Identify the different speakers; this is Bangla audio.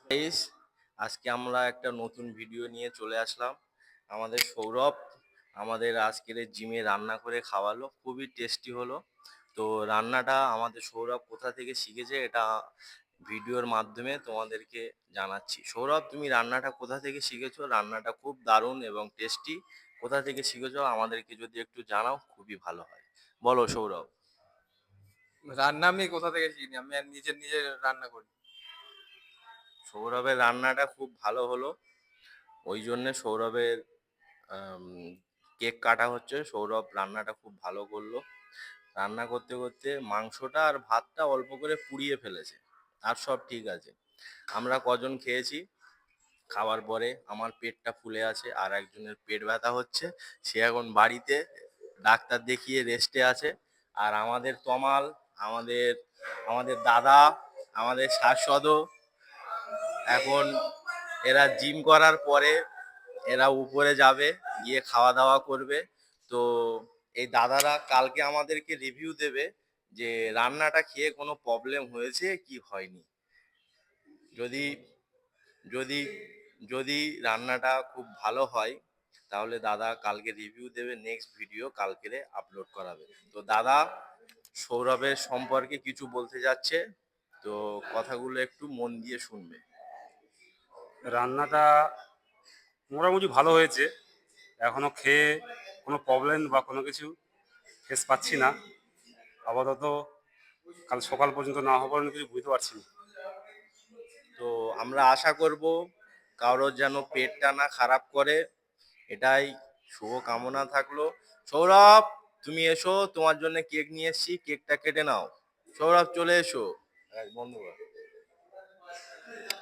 Speaker 1: গাইস, আজকে আমরা একটা নতুন ভিডিও নিয়ে চলে আসলাম। আমাদের সৌরভ আমাদের আজকের জিমে রান্না করে খাওয়ালো, খুবই টেস্টি হলো। তো রান্নাটা আমাদের সৌরভ কোথা থেকে শিখেছে এটা ভিডিওর মাধ্যমে তোমাদেরকে জানাচ্ছি। সৌরভ, তুমি রান্নাটা কোথা থেকে শিখেছো? রান্নাটা খুব দারুণ এবং টেস্টি। কোথা থেকে শিখেছো আমাদেরকে যদি একটু জানাও, খুবই ভালো হয়। বলো সৌরভ।
Speaker 2: রান্না আমি কোথা থেকে শিখিনি। আমি আর নিজে রান্না করি।
Speaker 1: সৌরভের রান্নাটা খুব ভালো হলো, ওই জন্যে সৌরভের কেক কাটা হচ্ছে। সৌরভ রান্নাটা খুব ভালো করলো। রান্না করতে করতে মাংসটা আর ভাতটা অল্প করে পুড়িয়ে ফেলেছে, আর সব ঠিক আছে। আমরা কজন খেয়েছি, খাওয়ার পরে আমার পেটটা ফুলে আছে, আর একজনের পেট ব্যথা হচ্ছে। সে এখন বাড়িতে ডাক্তার দেখিয়ে রেস্টে আছে। আর আমাদের তমাল, আমাদের আমাদের দাদা, আমাদের শাশ্বত, এখন এরা জিম করার পরে এরা উপরে যাবে, গিয়ে খাওয়া দাওয়া করবে। তো এই দাদারা কালকে আমাদেরকে রিভিউ দেবে যে রান্নাটা খেয়ে কোনো প্রবলেম হয়েছে কি হয়নি। যদি যদি যদি রান্নাটা খুব ভালো হয়, তাহলে দাদা কালকে রিভিউ দেবে, নেক্সট ভিডিও কালকেরে আপলোড করাবে। তো দাদা সৌরভের সম্পর্কে কিছু বলতে যাচ্ছে, তো কথাগুলো একটু মন দিয়ে শুনবে।
Speaker 3: রান্নাটা মোটামুটি ভালো হয়েছে। এখনো খেয়ে কোনো প্রবলেম বা কোনো কিছু ফেস পাচ্ছি না আপাতত। কাল সকাল পর্যন্ত না হওয়ার পর্যন্ত কিছু বুঝতে পারছি না।
Speaker 1: তো আমরা আশা করব কারোর যেন পেটটা না খারাপ করে, এটাই শুভ কামনা থাকলো। সৌরভ, তুমি এসো, তোমার জন্য কেক নিয়ে এসেছি, কেকটা কেটে নাও। সৌরভ চলে এসো। বন্ধ কর।